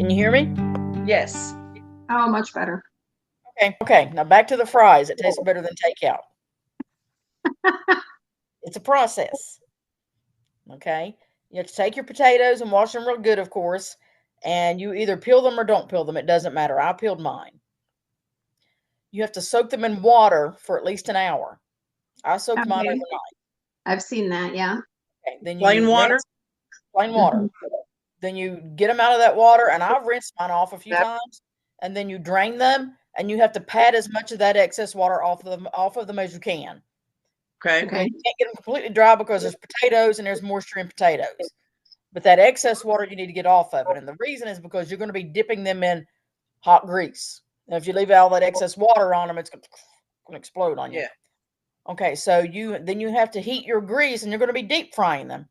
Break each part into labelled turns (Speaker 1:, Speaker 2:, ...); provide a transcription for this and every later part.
Speaker 1: Can you hear me?
Speaker 2: Yes.
Speaker 3: Oh, much better.
Speaker 1: Okay. Now back to the fries. It tastes better than takeout. It's a process. Okay. You have to take your potatoes and wash them real good, of course. And you either peel them or don't peel them. It doesn't matter. I peeled mine. You have to soak them in water for at least an hour. I soaked mine
Speaker 3: Okay.
Speaker 1: overnight.
Speaker 3: I've seen that, yeah.
Speaker 1: Okay. Then you
Speaker 2: Plain water?
Speaker 1: rinse plain water. Then you get them out of that water, and I've rinsed mine off a few times. And then you drain them, and you have to pat as much of that excess water off of them as you can.
Speaker 2: Okay.
Speaker 3: Okay.
Speaker 1: You can't get them completely dry because there's potatoes and there's moisture in potatoes. But that excess water you need to get off of it. And the reason is because you're going to be dipping them in hot grease. And if you leave all that excess water on them, it's going to explode on you.
Speaker 2: Yeah.
Speaker 1: Okay, so then you have to heat your grease, and you're going to be deep frying them.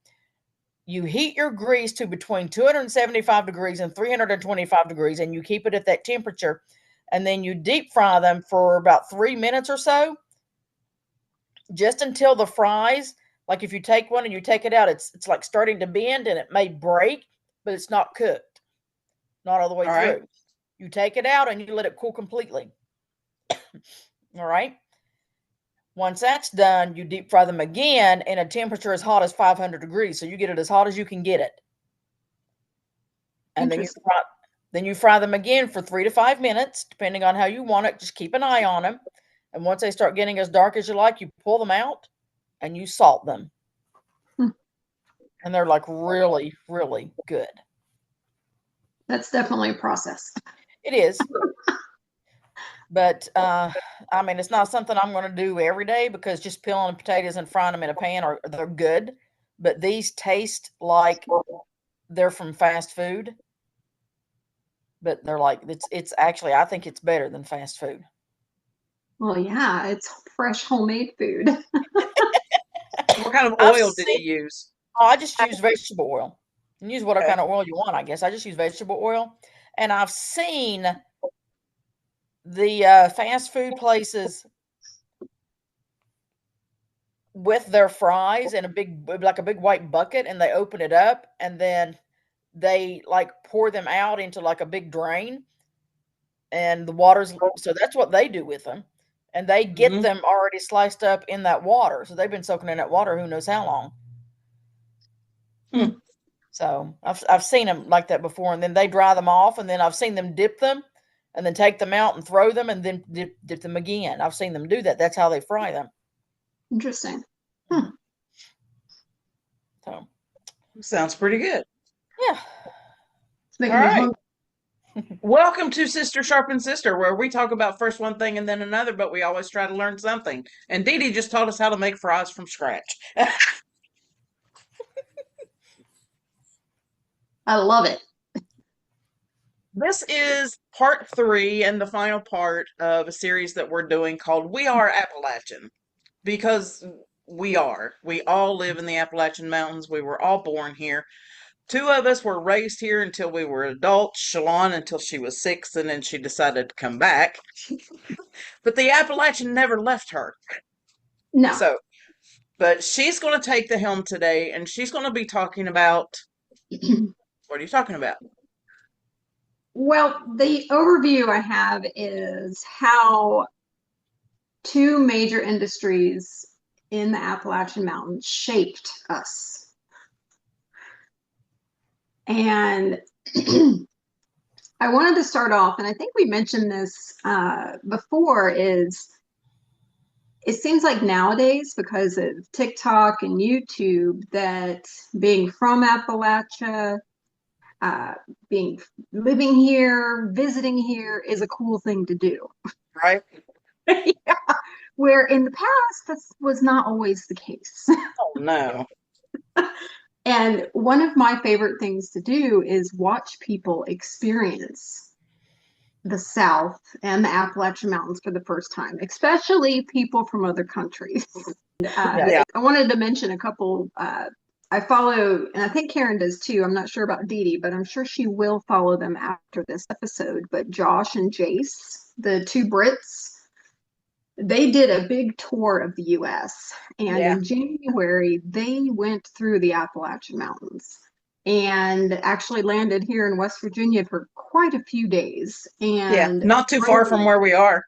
Speaker 1: You heat your grease to between 275 degrees and 325 degrees, and you keep it at that temperature. And then you deep fry them for about 3 minutes or so, just until the fries, like if you take one and you take it out, it's like starting to bend and it may break, but it's not cooked, not all the way
Speaker 2: All
Speaker 1: through.
Speaker 2: right.
Speaker 1: You take it out and you let it cool completely. All right. Once that's done, you deep fry them again in a temperature as hot as 500 degrees. So you get it as hot as you can get it. And then you fry them again for 3 to 5 minutes, depending on how you want it. Just keep an eye on them. And once they start getting as dark as you like, you pull them out and you salt them. And they're like really, really good.
Speaker 3: That's definitely a process.
Speaker 1: It is. But, I mean, it's not something I'm going to do every day because just peeling potatoes and frying them in a pan they're good. But these taste like they're from fast food. But they're like, it's actually, I think it's better than fast food.
Speaker 3: Well, yeah, it's fresh homemade food.
Speaker 2: What kind of oil did you use?
Speaker 1: I just use vegetable oil. You can use whatever kind of oil you want, I guess. I just use vegetable oil. And I've seen the fast food places with their fries in a big white bucket, and they open it up and then they like pour them out into like a big drain, and the water's so that's what they do with them. And they get them already sliced up in that water. So they've been soaking in that water who knows how long. So I've seen them like that before, and then they dry them off, and then I've seen them dip them and then take them out and throw them and then dip them again. I've seen them do that. That's how they fry them.
Speaker 3: Interesting.
Speaker 1: So
Speaker 2: sounds pretty good.
Speaker 1: Yeah.
Speaker 3: It's making me hungry.
Speaker 2: Welcome to Sister Sharpen Sister, where we talk about first one thing and then another, but we always try to learn something. And Dee Dee just taught us how to make fries from scratch.
Speaker 3: I love it.
Speaker 2: This is part 3 and the final part of a series that we're doing called We Are Appalachian. Because we all live in the Appalachian Mountains. We were all born here. 2 of us were raised here until we were adults. Shalon until she was 6, and then she decided to come back. But the Appalachian never left her.
Speaker 3: No.
Speaker 2: But she's going to take the helm today, and she's going to be talking about... What are you talking about?
Speaker 3: Well, the overview I have is how 2 major industries in the Appalachian Mountains shaped us. And I wanted to start off, and I think we mentioned this before, is it seems like nowadays, because of TikTok and YouTube, that being from Appalachia, living here, visiting here is a cool thing to do.
Speaker 2: Right?
Speaker 3: Yeah. Where in the past, this was not always the case.
Speaker 2: Oh, no.
Speaker 3: And one of my favorite things to do is watch people experience the South and the Appalachian Mountains for the first time, especially people from other countries. I wanted to mention a couple. I follow, and I think Karen does too. I'm not sure about Dee Dee, but I'm sure she will follow them after this episode. But Josh and Jace, the 2 Brits, they did a big tour of the U.S. And in January, they went through the Appalachian Mountains. and actually landed here in West Virginia for quite a few days.
Speaker 2: Yeah,
Speaker 3: And
Speaker 2: not too far from where we are.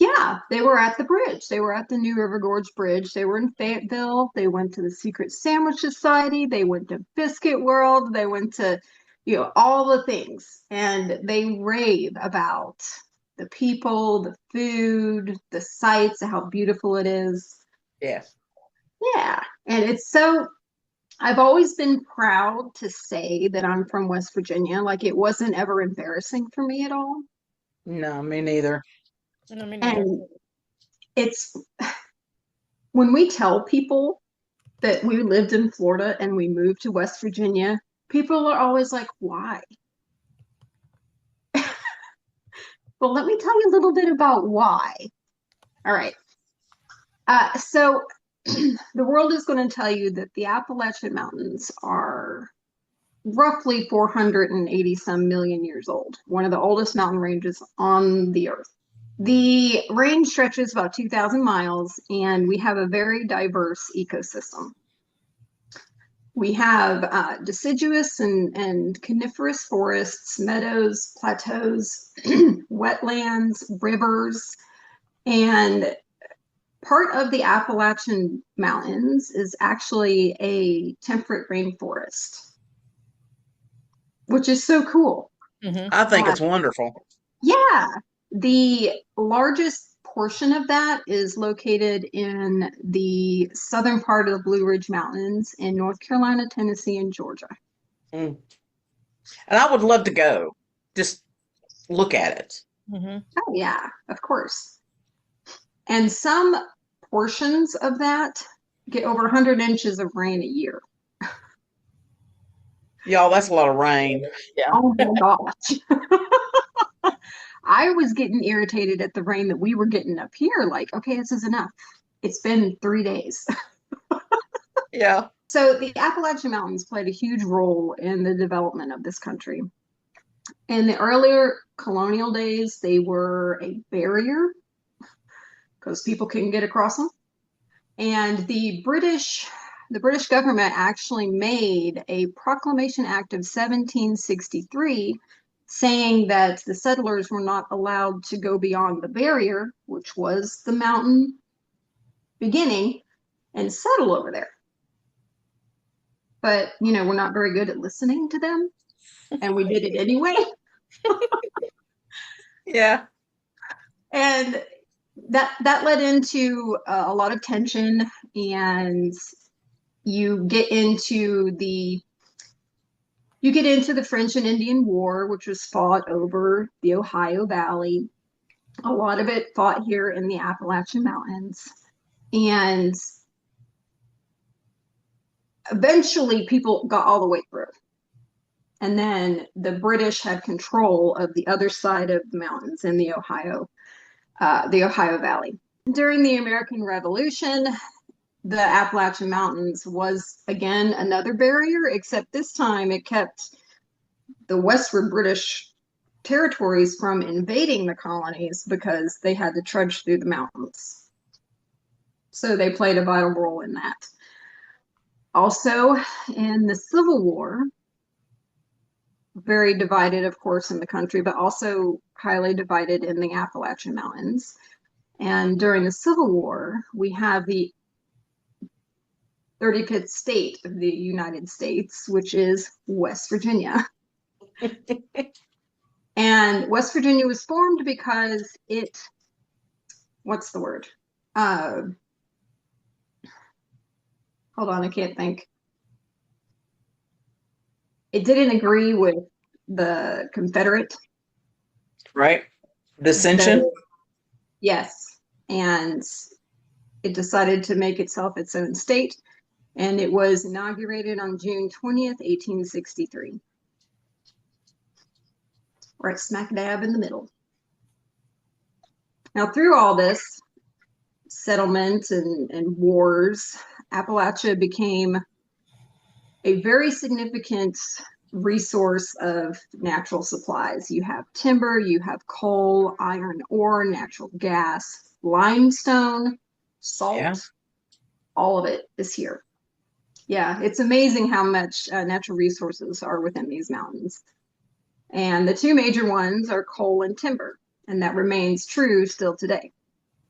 Speaker 3: yeah, they were at the bridge. They were at the New River Gorge Bridge. They were in Fayetteville. They went to the Secret Sandwich Society. They went to Biscuit World. They went to, all the things. And they rave about the people, the food, the sights, how beautiful it is.
Speaker 2: Yes.
Speaker 3: Yeah. And I've always been proud to say that I'm from West Virginia. Like it wasn't ever embarrassing for me at all.
Speaker 2: No, me neither.
Speaker 1: No, me neither.
Speaker 3: And it's when we tell people that we lived in Florida and we moved to West Virginia, people are always like, why? Well, let me tell you a little bit about why. All right. So the world is going to tell you that the Appalachian Mountains are roughly 480 some million years old, one of the oldest mountain ranges on the earth. The range stretches about 2,000 miles, and we have a very diverse ecosystem. We have deciduous and coniferous forests, meadows, plateaus, wetlands, rivers, and part of the Appalachian Mountains is actually a temperate rainforest, which is so cool.
Speaker 2: I think it's wonderful.
Speaker 3: Yeah, the largest portion of that is located in the southern part of the Blue Ridge Mountains in North Carolina, Tennessee, and Georgia.
Speaker 2: Mm. And I would love to go. Just look at it.
Speaker 3: Oh, yeah, of course. And some portions of that get over 100 inches of rain a year.
Speaker 2: Y'all, that's a lot of rain.
Speaker 1: Yeah.
Speaker 3: Oh my gosh. I was getting irritated at the rain that we were getting up here. Like, okay, this is enough. It's been 3 days.
Speaker 2: Yeah.
Speaker 3: So the Appalachian Mountains played a huge role in the development of this country. In the earlier colonial days, they were a barrier because people couldn't get across them. And the British government actually made a Proclamation Act of 1763 saying that the settlers were not allowed to go beyond the barrier, which was the mountain beginning, and settle over there. But, we're not very good at listening to them, and we did it anyway.
Speaker 2: Yeah.
Speaker 3: And that led into a lot of tension, and you get into the French and Indian War, which was fought over the Ohio Valley. A lot of it fought here in the Appalachian Mountains. And eventually people got all the way through. And then the British had control of the other side of the mountains in the Ohio Valley. During the American Revolution, the Appalachian Mountains was again another barrier, except this time it kept the westward British territories from invading the colonies because they had to trudge through the mountains. So they played a vital role in that. Also, in the Civil War, very divided, of course, in the country, but also highly divided in the Appalachian Mountains. And during the Civil War, we have the 35th state of the United States, which is West Virginia. And West Virginia was formed because what's the word? Hold on, I can't think. It didn't agree with the Confederate.
Speaker 2: Right. Dissension.
Speaker 3: Yes. And it decided to make itself its own state. And it was inaugurated on June 20th, 1863. Right smack dab in the middle. Now, through all this settlement and wars, Appalachia became a very significant resource of natural supplies. You have timber, you have coal, iron ore, natural gas, limestone, salt, all of it is here. Yeah, it's amazing how much natural resources are within these mountains. And the two major ones are coal and timber, and that remains true still today.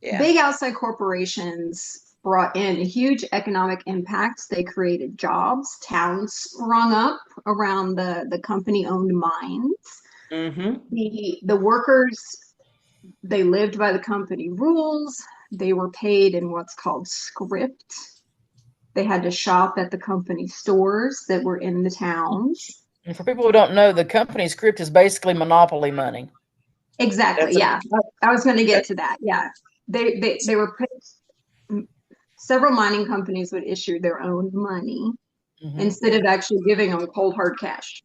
Speaker 2: Yeah.
Speaker 3: Big outside corporations brought in huge economic impacts. They created jobs, towns sprung up around the company-owned mines. The workers, they lived by the company rules. They were paid in what's called scrip. They had to shop at the company stores that were in the towns.
Speaker 1: And for people who don't know, the company scrip is basically monopoly money.
Speaker 3: Exactly. Yeah, I was going to get to that. Yeah, they were several mining companies would issue their own money instead of actually giving them cold hard cash,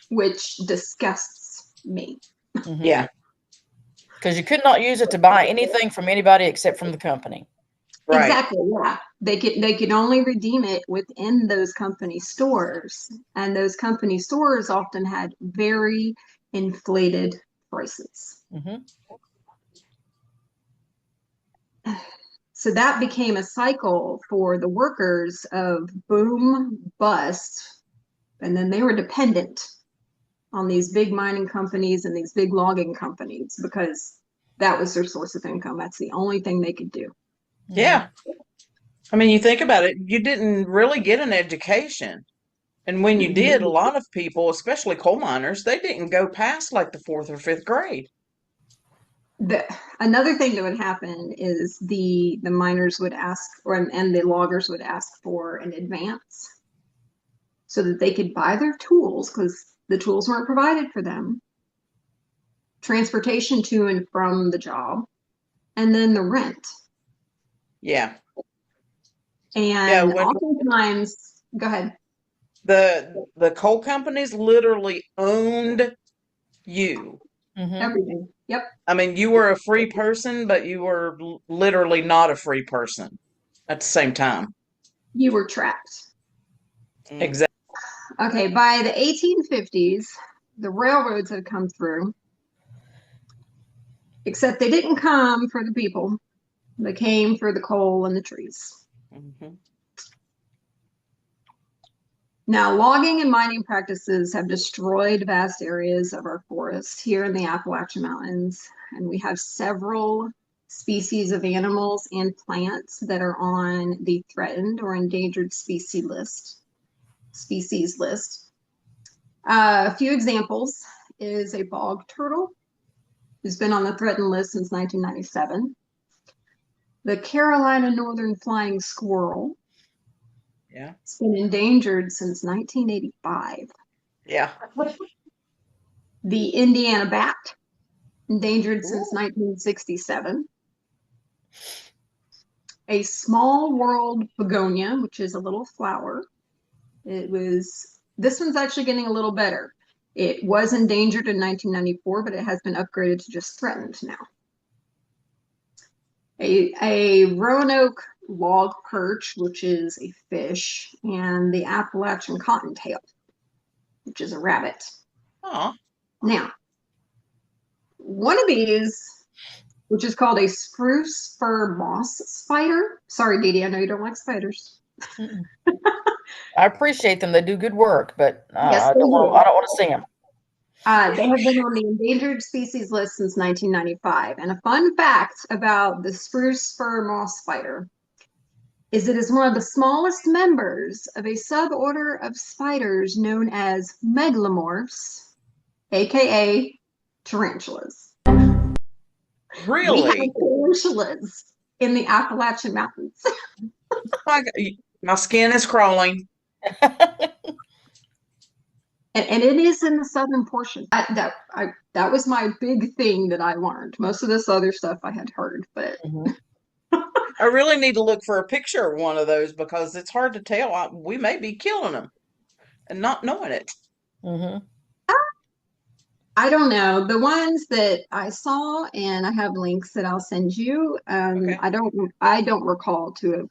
Speaker 3: which disgusts me.
Speaker 2: Yeah,
Speaker 1: because you could not use it to buy anything from anybody except from the company.
Speaker 2: right.
Speaker 3: Exactly. Yeah, they could only redeem it within those company stores, and those company stores often had very inflated prices. So that became a cycle for the workers of boom, bust, and then they were dependent on these big mining companies and these big logging companies because that was their source of income. That's the only thing they could do.
Speaker 2: Yeah. I mean, you think about it, you didn't really get an education. And when you did, a lot of people, especially coal miners, they didn't go past like the 4th or 5th grade.
Speaker 3: Another thing that would happen is the miners would ask, and the loggers would ask for an advance so that they could buy their tools because the tools weren't provided for them, transportation to and from the job, and then the rent.
Speaker 2: Yeah.
Speaker 3: And oftentimes, go ahead.
Speaker 2: The coal companies literally owned you.
Speaker 3: Everything. Yep.
Speaker 2: I mean, you were a free person, but you were literally not a free person at the same time.
Speaker 3: You were trapped.
Speaker 2: Exactly.
Speaker 3: Okay, by the 1850s, the railroads had come through, except they didn't come for the people. They came for the coal and the trees. Now, logging and mining practices have destroyed vast areas of our forests here in the Appalachian Mountains, and we have several species of animals and plants that are on the threatened or endangered species list. A few examples is a bog turtle, who's been on the threatened list since 1997. The Carolina northern flying squirrel.
Speaker 2: Yeah.
Speaker 3: It's been endangered since 1985.
Speaker 2: Yeah.
Speaker 3: The Indiana bat, endangered since 1967. A small world begonia, which is a little flower. This one's actually getting a little better. It was endangered in 1994, but it has been upgraded to just threatened now. A Roanoke log perch, which is a fish, and the Appalachian cottontail, which is a rabbit.
Speaker 2: Oh.
Speaker 3: Now, one of these, which is called a spruce fir moss spider. Sorry, Dee Dee, I know you don't like spiders.
Speaker 1: I appreciate them. They do good work, but
Speaker 3: Yes,
Speaker 1: I don't want to see them.
Speaker 3: They have been on the endangered species list since 1995. And a fun fact about the spruce fir moss spider is it is one of the smallest members of a suborder of spiders known as megalomorphs, aka tarantulas.
Speaker 2: Really?
Speaker 3: We have tarantulas in the Appalachian Mountains.
Speaker 2: My skin is crawling.
Speaker 3: And it is in the southern portion. That was my big thing that I learned. Most of this other stuff I had heard, but
Speaker 2: I really need to look for a picture of one of those because it's hard to tell. We may be killing them and not knowing it.
Speaker 3: I don't know. The ones that I saw, and I have links that I'll send you.
Speaker 2: Okay.
Speaker 3: I don't recall to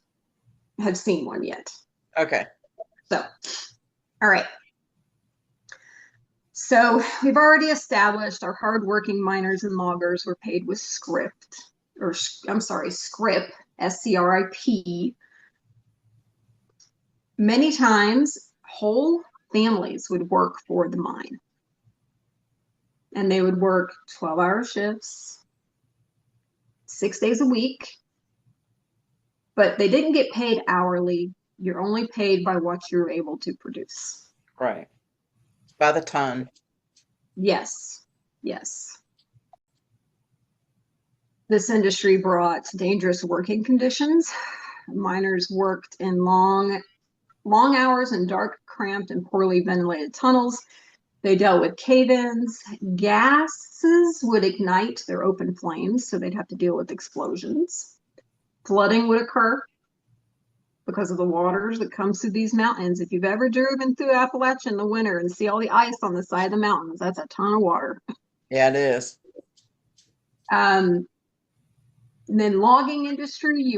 Speaker 3: have seen one yet.
Speaker 2: Okay.
Speaker 3: So, all right. So we've already established our hardworking miners and loggers were paid with scrip, SCRIP. Many times, whole families would work for the mine. And they would work 12-hour shifts, 6 days a week. But they didn't get paid hourly. You're only paid by what you're able to produce.
Speaker 2: Right. By the ton.
Speaker 3: Yes. Yes. This industry brought dangerous working conditions. Miners worked in long hours in dark, cramped, and poorly ventilated tunnels. They dealt with cave-ins. Gases would ignite their open flames, so they'd have to deal with explosions. Flooding would occur because of the waters that comes through these mountains. If you've ever driven through Appalachia in the winter and see all the ice on the side of the mountains, that's a ton of water.
Speaker 2: Yeah, it is.
Speaker 3: And then logging industry,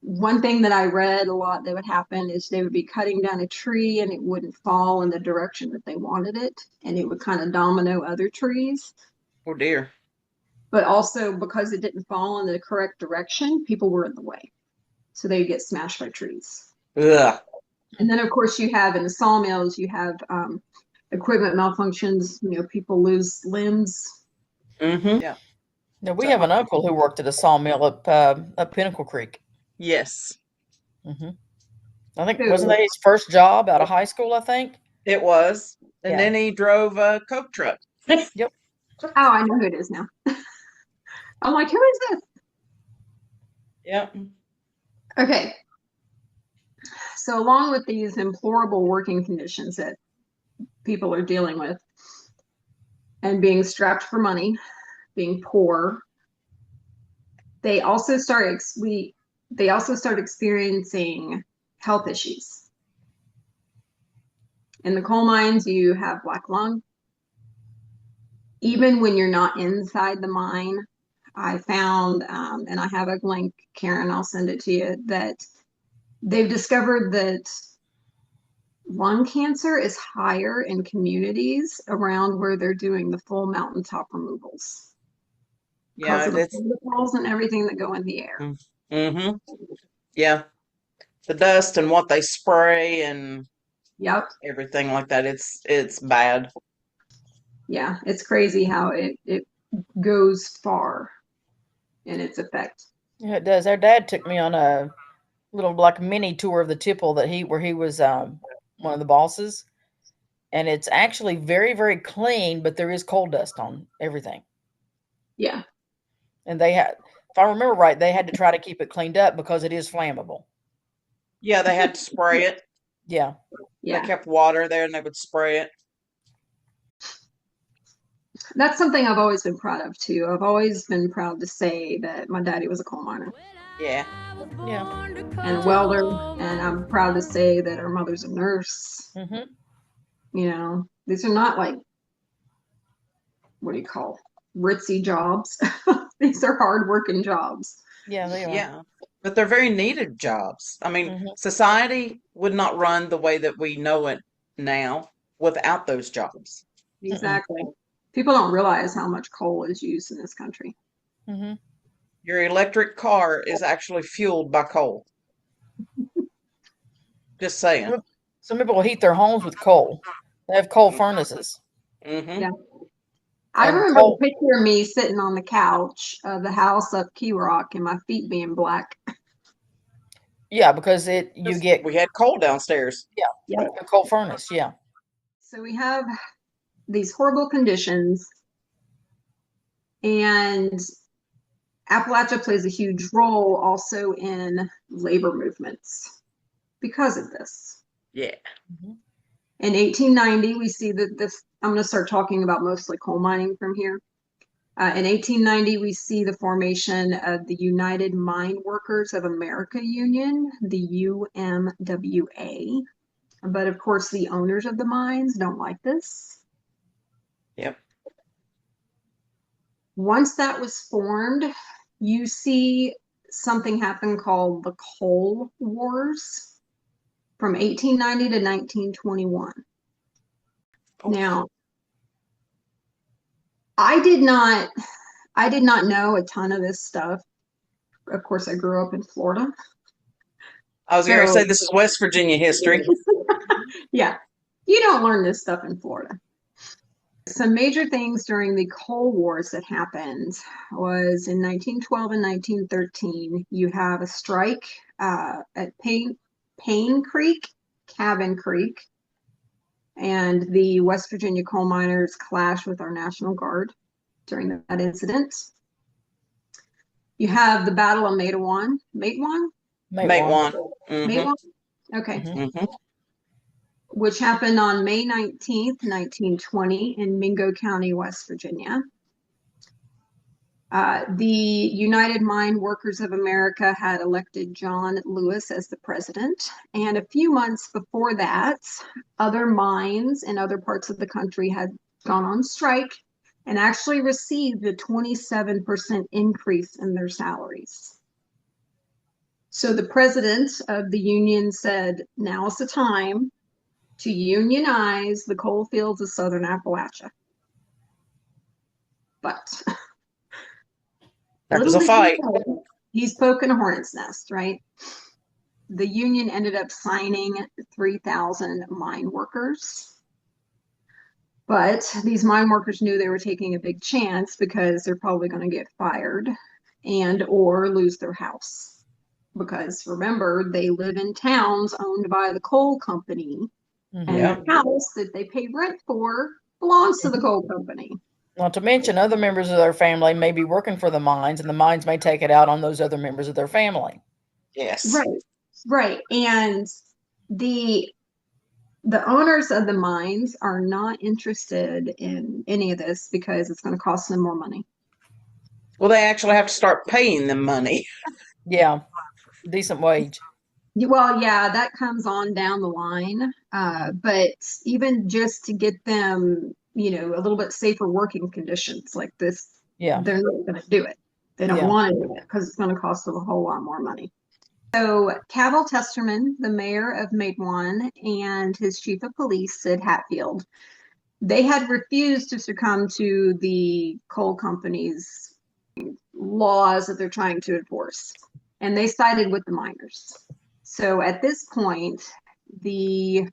Speaker 3: one thing that I read a lot that would happen is they would be cutting down a tree and it wouldn't fall in the direction that they wanted it, and it would kind of domino other trees.
Speaker 2: Oh dear.
Speaker 3: But also because it didn't fall in the correct direction, people were in the way. So they'd get smashed by trees.
Speaker 2: Ugh.
Speaker 3: And then of course you have in the sawmills, you have equipment malfunctions, people lose limbs.
Speaker 2: Mm-hmm. Yeah.
Speaker 1: Now, we have an uncle who worked at a sawmill up Pinnacle Creek.
Speaker 2: Yes.
Speaker 1: I think, wasn't that his first job out of high school, I think?
Speaker 2: It was. And
Speaker 1: Yeah.
Speaker 2: then he drove a Coke truck.
Speaker 1: Yep.
Speaker 3: Oh, I know who it is now. I'm like, who is this?
Speaker 2: Yep.
Speaker 3: Okay. So along with these deplorable working conditions that people are dealing with and being strapped for money, being poor, they also start experiencing health issues. In the coal mines, you have black lung. Even when you're not inside the mine, I found, and I have a link, Karen, I'll send it to you, that they've discovered that lung cancer is higher in communities around where they're doing the full mountaintop removals.
Speaker 2: Yeah,
Speaker 3: Because of the particles and everything that go in the air.
Speaker 2: Mm-hmm. Yeah. The dust and what they spray and
Speaker 3: Yep.
Speaker 2: everything like that. It's bad.
Speaker 3: Yeah, it's crazy how it goes far in its effect.
Speaker 1: Yeah, it does. Our dad took me on a little like mini tour of the tipple where he was one of the bosses, and it's actually very, very clean, but there is coal dust on everything.
Speaker 3: Yeah.
Speaker 1: And if I remember right, they had to try to keep it cleaned up because it is flammable.
Speaker 2: Yeah, they had to spray it.
Speaker 1: Yeah.
Speaker 3: Yeah.
Speaker 2: They kept water there and they would spray it.
Speaker 3: That's something I've always been proud of too. I've always been proud to say that my daddy was a coal miner.
Speaker 2: Yeah.
Speaker 1: Yeah.
Speaker 3: And a welder, and I'm proud to say that our mother's a nurse.
Speaker 1: Mm-hmm.
Speaker 3: These are not like, what do you call, ritzy jobs. These are hard-working jobs.
Speaker 1: Yeah, they are.
Speaker 2: Yeah. But they're very needed jobs. I mean,
Speaker 1: Mm-hmm.
Speaker 2: society would not run the way that we know it now without those jobs.
Speaker 3: Exactly. People don't realize how much coal is used in this country.
Speaker 1: Mm-hmm.
Speaker 2: Your electric car is actually fueled by coal. Just saying.
Speaker 1: Some people will heat their homes with coal. They have coal furnaces.
Speaker 2: Mm-hmm.
Speaker 3: Yeah. I remember a picture of me sitting on the couch of the house up Key Rock and my feet being black.
Speaker 1: Yeah, because
Speaker 2: we had coal downstairs.
Speaker 1: Yeah, a coal furnace. Yeah.
Speaker 3: So we have these horrible conditions, and Appalachia plays a huge role also in labor movements because of this.
Speaker 2: Yeah.
Speaker 1: Mm-hmm.
Speaker 3: In 1890, we see that I'm going to start talking about mostly coal mining from here. In 1890, we see the formation of the United Mine Workers of America Union, the UMWA. But of course, the owners of the mines don't like this.
Speaker 2: Yep.
Speaker 3: Once that was formed, you see something happen called the Coal Wars from 1890 to 1921. Oh. Now, I did not know a ton of this stuff. Of course, I grew up in Florida.
Speaker 2: I was going to say this is West Virginia history.
Speaker 3: Yeah, you don't learn this stuff in Florida. Some major things during the Coal Wars that happened was in 1912 and 1913. You have a strike at Payne Creek, Cabin Creek, and the West Virginia coal miners clashed with our National Guard during that incident. You have the Battle of Matewan.
Speaker 2: Matewan.
Speaker 3: Matewan? Okay.
Speaker 2: Mm-hmm.
Speaker 3: Which happened on May 19th, 1920 in Mingo County, West Virginia. The United Mine Workers of America had elected John Lewis as the president. And a few months before that, other mines in other parts of the country had gone on strike and actually received a 27% increase in their salaries. So the president of the union said, now's the time to unionize the coal fields of Southern Appalachia. But
Speaker 2: that was a fight.
Speaker 3: He's poking a hornet's nest, right? The union ended up signing 3,000 mine workers. But these mine workers knew they were taking a big chance because they're probably going to get fired and or lose their house. Because remember, they live in towns owned by the coal company. Mm-hmm. And the house that they pay rent for belongs to the coal company.
Speaker 1: Not to mention other members of their family may be working for the mines, and the mines may take it out on those other members of their family.
Speaker 2: Yes.
Speaker 3: Right. And the owners of the mines are not interested in any of this because it's going to cost them more money.
Speaker 2: Well, they actually have to start paying them money.
Speaker 1: Yeah. Decent wage.
Speaker 3: Well, yeah, that comes on down the line. But even just to get them, a little bit safer working conditions like this, they're not going to do it. They don't want to do it because it's going to cost them a whole lot more money. So Cabell Testerman, the mayor of Matewan, and his chief of police, Sid Hatfield, they had refused to succumb to the coal company's laws that they're trying to enforce. And they sided with the miners. So at this point, the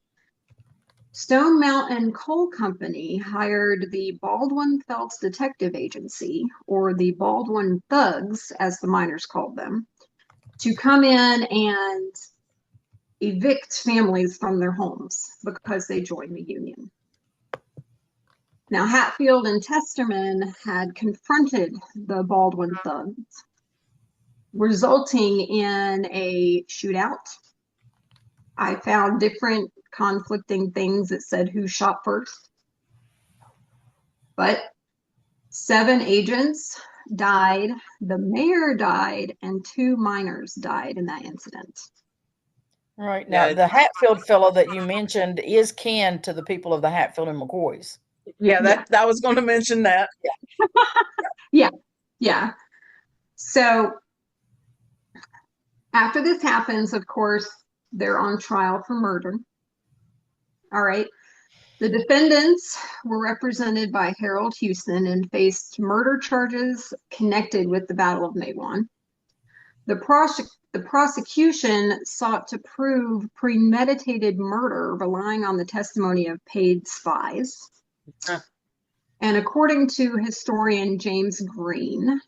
Speaker 3: Stone Mountain Coal Company hired the Baldwin Phelps Detective Agency, or the Baldwin Thugs, as the miners called them, to come in and evict families from their homes because they joined the union. Now, Hatfield and Testerman had confronted the Baldwin Thugs, resulting in a shootout. I found different conflicting things that said who shot first. But 7 agents died, the mayor died, and 2 miners died in that incident.
Speaker 1: Right. Now, the Hatfield fellow that you mentioned is kin to the people of the Hatfield and McCoys.
Speaker 2: Yeah, I was going to mention that.
Speaker 3: Yeah. So after this happens, of course, they're on trial for murder. All right. The defendants were represented by Harold Houston and faced murder charges connected with the Battle of Matewan. The prosecution sought to prove premeditated murder, relying on the testimony of paid spies. And according to historian James Green,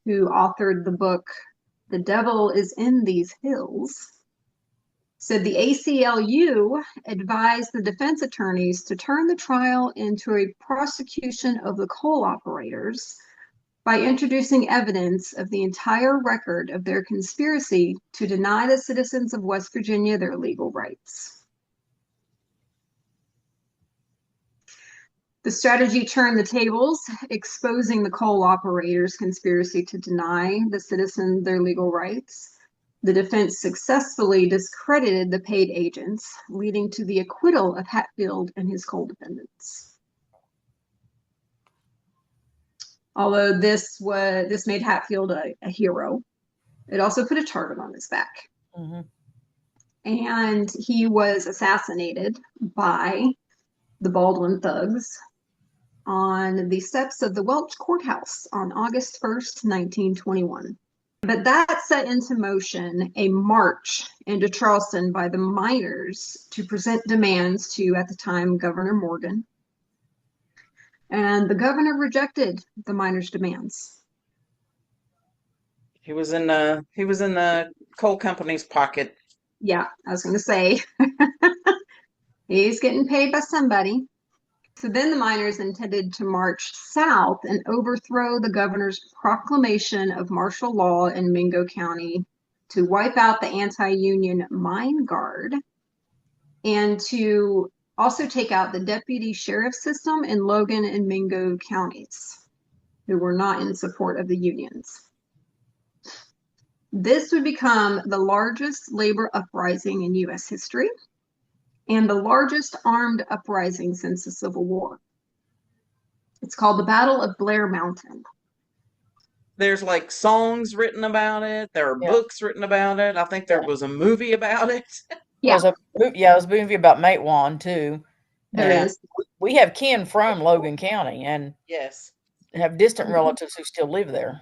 Speaker 3: who authored the book The Devil is in These Hills, said the ACLU advised the defense attorneys to turn the trial into a prosecution of the coal operators by introducing evidence of the entire record of their conspiracy to deny the citizens of West Virginia their legal rights. The strategy turned the tables, exposing the coal operators' conspiracy to deny the citizens their legal rights. The defense successfully discredited the paid agents, leading to the acquittal of Hatfield and his coal defendants. Although this made Hatfield a hero, it also put a target on his back. Mm-hmm. And he was assassinated by the Baldwin Thugs on the steps of the Welch Courthouse on August 1st, 1921. But that set into motion a march into Charleston by the miners to present demands to, at the time, Governor Morgan. And the governor rejected the miners' demands.
Speaker 2: He was in the coal company's pocket.
Speaker 3: Yeah, I was going to say, he's getting paid by somebody. So then the miners intended to march south and overthrow the governor's proclamation of martial law in Mingo County to wipe out the anti-union mine guard and to also take out the deputy sheriff system in Logan and Mingo counties who were not in support of the unions. This would become the largest labor uprising in U.S. history and the largest armed uprising since the Civil War. It's called the Battle of Blair Mountain.
Speaker 2: There's like songs written about it. There are books written about it. I think there was a movie about it.
Speaker 3: Yeah.
Speaker 1: There was a movie about Matewan too.
Speaker 3: There is.
Speaker 1: We have kin from Logan County and
Speaker 2: yes,
Speaker 1: have distant relatives who still live there.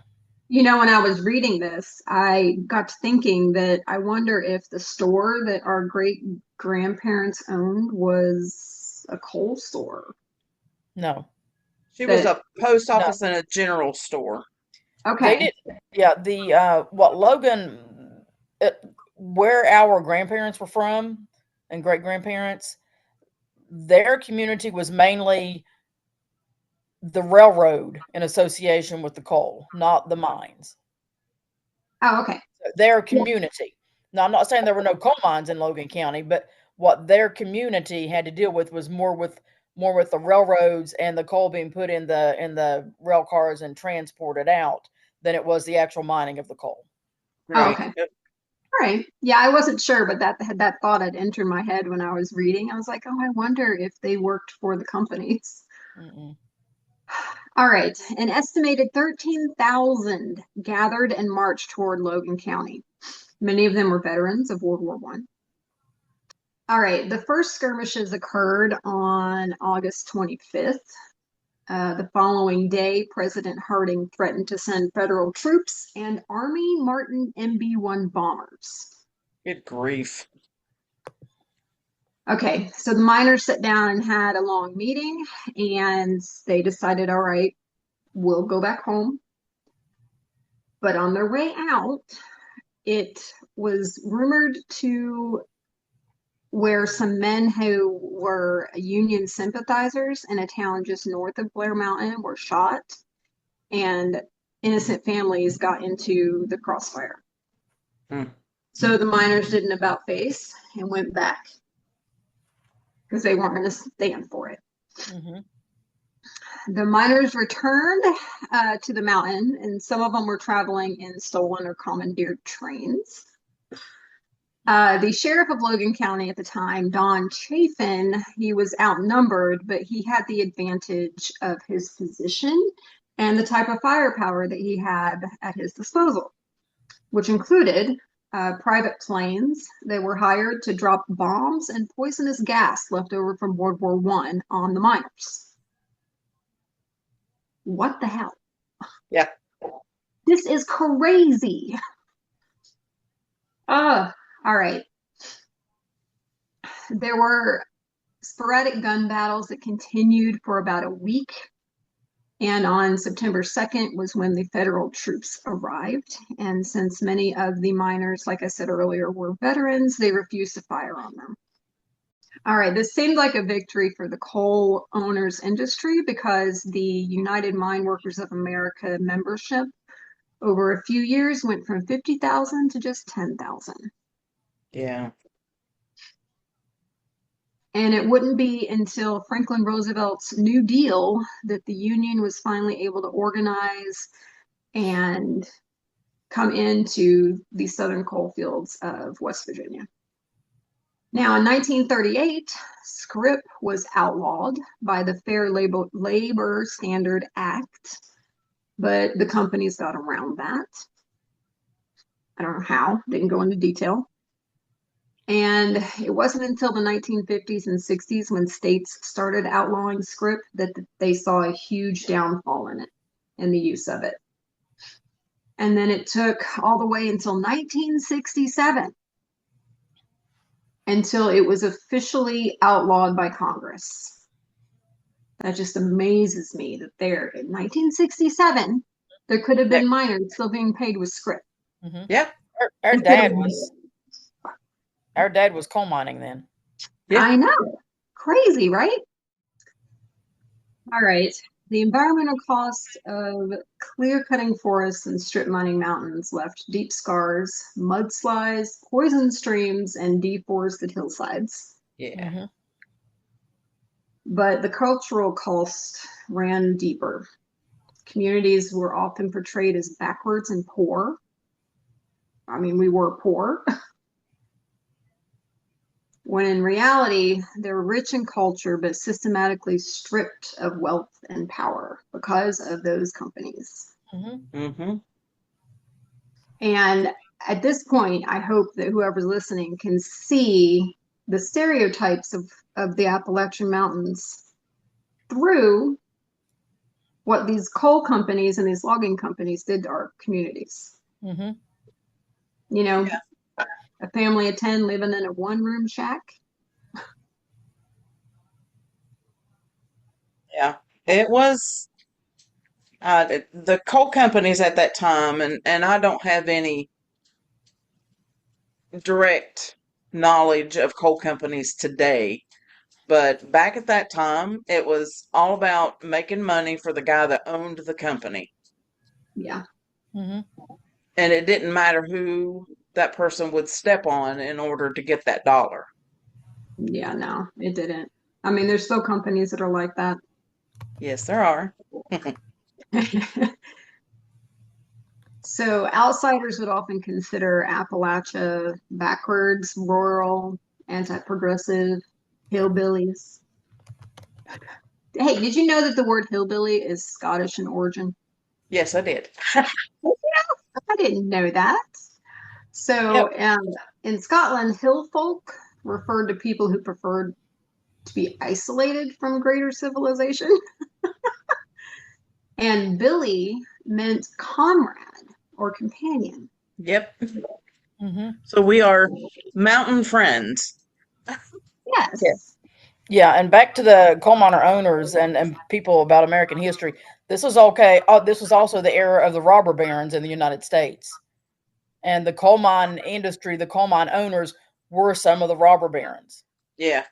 Speaker 3: You know, when I was reading this, I got to thinking that I wonder if the store that our great grandparents owned was a coal store.
Speaker 1: No.
Speaker 2: She was a post office and a general store.
Speaker 3: Okay.
Speaker 1: Logan, where our grandparents were from and great grandparents, their community was mainly the railroad in association with the coal, not the mines.
Speaker 3: Oh, okay.
Speaker 1: Their community. Now, I'm not saying there were no coal mines in Logan County, but what their community had to deal with was more with the railroads and the coal being put in the rail cars and transported out than it was the actual mining of the coal.
Speaker 3: Right. Oh, okay. Yep. All right. Yeah, I wasn't sure, but that thought had entered my head when I was reading. I was like, oh, I wonder if they worked for the companies. Mm-mm. All right. An estimated 13,000 gathered and marched toward Logan County. Many of them were veterans of World War I. All right. The first skirmishes occurred on August 25th. The following day, President Harding threatened to send federal troops and Army Martin MB-1 bombers.
Speaker 2: Good grief.
Speaker 3: Okay, so the miners sat down and had a long meeting, and they decided, all right, we'll go back home. But on their way out, it was rumored to where some men who were Union sympathizers in a town just north of Blair Mountain were shot, and innocent families got into the crossfire. So the miners did an about face and went back because they weren't going to stand for it. Mm-hmm. The miners returned to the mountain, and some of them were traveling in stolen or commandeered trains. The sheriff of Logan County at the time, Don Chafin, he was outnumbered, but he had the advantage of his position and the type of firepower that he had at his disposal, which included private planes. They were hired to drop bombs and poisonous gas left over from World War I on the miners. What the hell?
Speaker 2: Yeah.
Speaker 3: This is crazy. All right. There were sporadic gun battles that continued for about a week. And on September 2nd was when the federal troops arrived. And since many of the miners, like I said earlier, were veterans, they refused to fire on them. All right, this seemed like a victory for the coal owners industry because the United Mine Workers of America membership over a few years went from 50,000 to just 10,000.
Speaker 2: Yeah.
Speaker 3: And it wouldn't be until Franklin Roosevelt's New Deal that the Union was finally able to organize and come into the southern coal fields of West Virginia. Now, in 1938, scrip was outlawed by the Fair Labor Standard Act, but the companies got around that. I don't know how, didn't go into detail. And it wasn't until the 1950s and 60s when states started outlawing scrip that they saw a huge downfall in it, in the use of it. And then it took all the way until 1967 until it was officially outlawed by Congress. That just amazes me that there in 1967 there could have been miners still being paid with scrip.
Speaker 1: Mm-hmm.
Speaker 2: Yeah.
Speaker 1: Our dad was coal mining then.
Speaker 2: Yeah.
Speaker 3: I know. Crazy, right? All right. The environmental cost of clear-cutting forests and strip mining mountains left deep scars, mudslides, poisoned streams, and deforested hillsides.
Speaker 2: Yeah.
Speaker 1: Mm-hmm.
Speaker 3: But the cultural cost ran deeper. Communities were often portrayed as backwards and poor. I mean, we were poor. When in reality, they're rich in culture, but systematically stripped of wealth and power because of those companies.
Speaker 1: Mm-hmm.
Speaker 2: Mm-hmm.
Speaker 3: And at this point, I hope that whoever's listening can see the stereotypes of the Appalachian Mountains through what these coal companies and these logging companies did to our communities.
Speaker 1: Mm-hmm.
Speaker 3: You know, a family of 10 living in a one-room shack.
Speaker 2: Yeah. It was the coal companies at that time, and I don't have any direct knowledge of coal companies today, but back at that time, it was all about making money for the guy that owned the company.
Speaker 3: Yeah.
Speaker 1: Mm-hmm.
Speaker 2: And it didn't matter who that person would step on in order to get that dollar.
Speaker 3: Yeah, no, it didn't. I mean, there's still companies that are like that.
Speaker 2: Yes, there are.
Speaker 3: So outsiders would often consider Appalachia backwards, rural, anti-progressive, hillbillies. Hey, did you know that the word hillbilly is Scottish in origin?
Speaker 2: Yes, I did.
Speaker 3: I didn't know that. So in Scotland, hill folk referred to people who preferred to be isolated from greater civilization. And billy meant comrade or companion.
Speaker 2: Yep.
Speaker 1: Mm-hmm.
Speaker 2: So we are mountain friends.
Speaker 3: Yes.
Speaker 1: Yeah. Yeah, and back to the coal miner owners and people about American history. This was okay. This was also the era of the robber barons in the United States, and the coal mine industry, the coal mine owners were some of the robber barons.
Speaker 2: Yeah.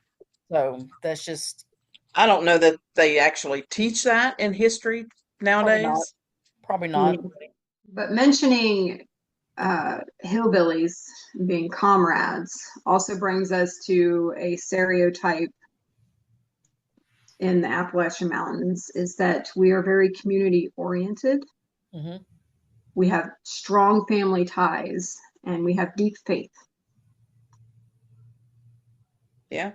Speaker 1: So that's just
Speaker 2: I don't know that they actually teach that in history
Speaker 1: probably not.
Speaker 2: nowadays.
Speaker 1: Probably not.
Speaker 3: But mentioning hillbillies being comrades also brings us to a stereotype in the Appalachian Mountains is that we are very community oriented.
Speaker 1: Mm-hmm.
Speaker 3: We have strong family ties and we have deep faith.
Speaker 2: Yeah.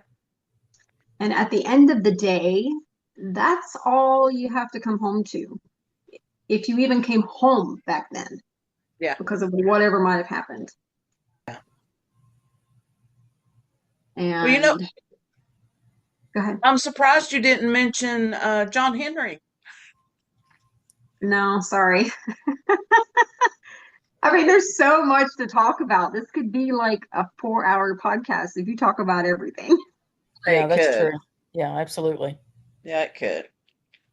Speaker 3: And at the end of the day, that's all you have to come home to. If you even came home back then.
Speaker 2: Yeah.
Speaker 3: Because of whatever might have happened.
Speaker 2: Yeah.
Speaker 3: And
Speaker 2: Well, you know,
Speaker 3: go ahead.
Speaker 2: I'm surprised you didn't mention John Henry.
Speaker 3: No, sorry. I mean, there's so much to talk about. This could be like a 4-hour podcast if you talk about everything.
Speaker 1: Yeah,
Speaker 2: It
Speaker 1: that's
Speaker 2: could.
Speaker 1: true. Yeah, absolutely.
Speaker 2: Yeah, it could.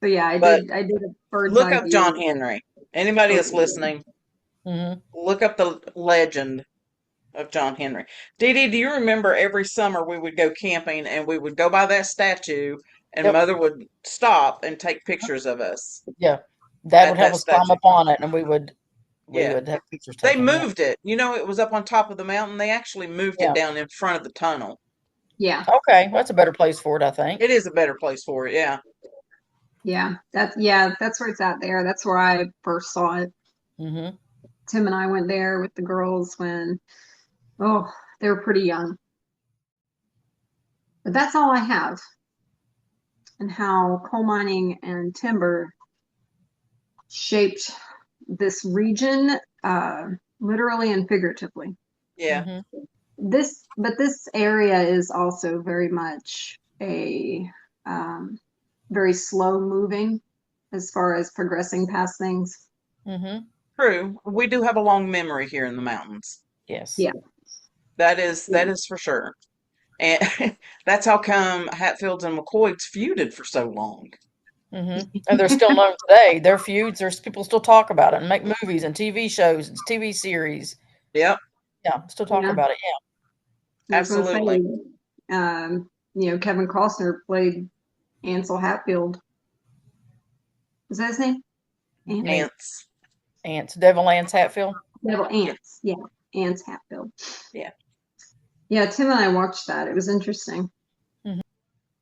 Speaker 3: So yeah, I
Speaker 2: But
Speaker 3: did a bird's
Speaker 2: look
Speaker 3: eye
Speaker 2: up
Speaker 3: view.
Speaker 2: John Henry. Anybody that's listening,
Speaker 1: Mm-hmm.
Speaker 2: look up the legend of John Henry. Dee Dee, do you remember every summer we would go camping and we would go by that statue and
Speaker 1: Yep.
Speaker 2: Mother would stop and take pictures of us
Speaker 1: Yeah. Dad
Speaker 2: at
Speaker 1: would have
Speaker 2: that
Speaker 1: us climb
Speaker 2: statue?
Speaker 1: up on it, and we
Speaker 2: Yeah.
Speaker 1: would have pictures
Speaker 2: They
Speaker 1: taken. Yeah.
Speaker 2: moved it. You know, it was up on top of the mountain. They actually moved it
Speaker 1: Yeah.
Speaker 2: down in front of the tunnel.
Speaker 3: Yeah,
Speaker 1: Okay, that's a better place for it, I think.
Speaker 2: It is a better place for it, yeah.
Speaker 3: yeah, that's where it's at there. That's where I first saw it.
Speaker 1: Mm-hmm.
Speaker 3: Tim and I went there with the girls when, they were pretty young. But that's all I have. And how coal mining and timber shaped this region, literally and figuratively.
Speaker 2: Yeah.
Speaker 1: Mm-hmm.
Speaker 3: This area is also very much a very slow moving as far as progressing past things.
Speaker 1: Mm-hmm.
Speaker 2: True. We do have a long memory here in the mountains.
Speaker 1: Yes.
Speaker 3: Yeah.
Speaker 2: That is for sure. And that's how come Hatfields and McCoys feuded for so long.
Speaker 1: And they're still known today. Their feuds, there's people still talk about it and make movies and TV shows and TV series.
Speaker 2: Yep,
Speaker 1: Yeah, still talk
Speaker 3: Yeah.
Speaker 1: about it. Yeah.
Speaker 3: I was gonna
Speaker 2: absolutely.
Speaker 3: say, Kevin Costner played Ansel Hatfield. Is that his name?
Speaker 2: Ants.
Speaker 1: Ants. Devil Ants Hatfield.
Speaker 3: Devil Ants. Yeah, Ants Hatfield.
Speaker 2: Yeah.
Speaker 3: Yeah, Tim and I watched that. It was interesting.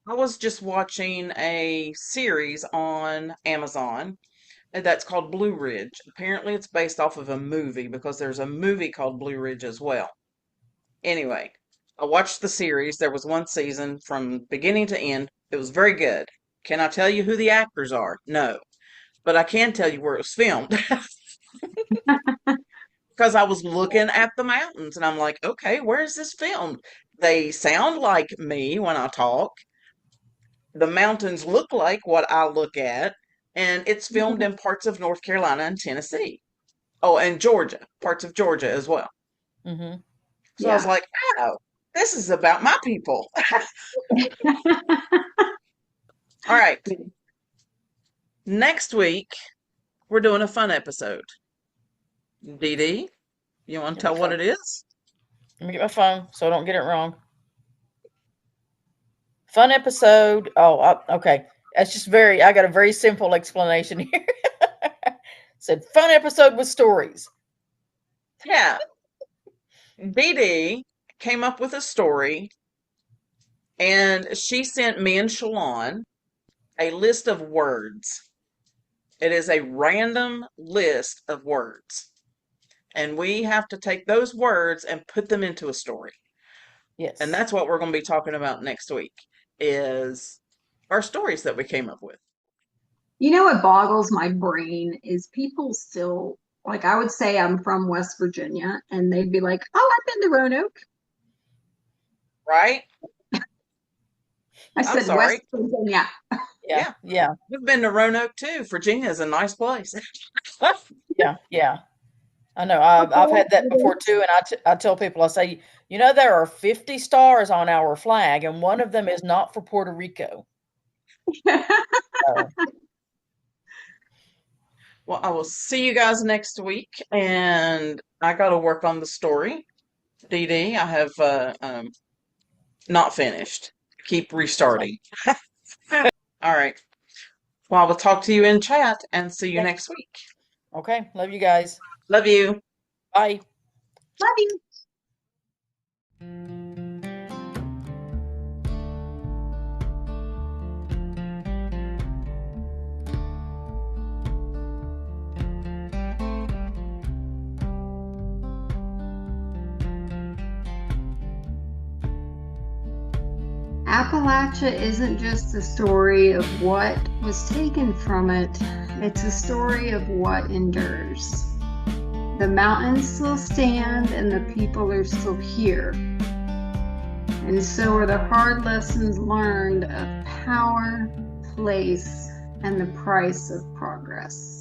Speaker 2: I was just watching a series on Amazon that's called Blue Ridge. Apparently, it's based off of a movie because there's a movie called Blue Ridge as well. Anyway, I watched the series. There was one season from beginning to end. It was very good. Can I tell you who the actors are? No. But I can tell you where it was filmed. Because I was looking at the mountains and I'm like, okay, where is this filmed? They sound like me when I talk. The mountains look like what I look at. And it's filmed in parts of North Carolina and Tennessee. Oh, and Georgia, parts of Georgia as well.
Speaker 1: Mm-hmm.
Speaker 2: So I was like, oh, this is about my people. All right. Next week, we're doing a fun episode. Dee Dee, you want to tell what it is?
Speaker 1: Let me get my phone so I don't get it wrong. Fun episode. Oh, okay. That's just I got a very simple explanation here. Said fun episode with stories.
Speaker 2: Yeah. Dee Dee came up with a story and she sent me and Shalon a list of words. It is a random list of words. And we have to take those words and put them into a story.
Speaker 1: Yes.
Speaker 2: And that's what we're going to be talking about next week is our stories that we came up with.
Speaker 3: You know what boggles my brain is people still, like I would say I'm from West Virginia and they'd be like, oh, I've been to Roanoke.
Speaker 2: Right?
Speaker 3: I said
Speaker 2: sorry.
Speaker 3: West Virginia.
Speaker 1: Yeah.
Speaker 2: We've been to Roanoke too. Virginia is a nice place.
Speaker 1: Yeah. I know. I've had that before too, and I tell people, I say, there are 50 stars on our flag, and one of them is not for Puerto Rico.
Speaker 2: Well, I will see you guys next week, and I got to work on the story. Dee Dee, I have not finished. Keep restarting. All right. Well, I will talk to you in chat and see you next week.
Speaker 1: Okay. Love you guys.
Speaker 2: Love you.
Speaker 1: Bye.
Speaker 3: Love you. Appalachia isn't just a story of what was taken from it, it's a story of what endures. The mountains still stand and the people are still here. And so are the hard lessons learned of power, place, and the price of progress.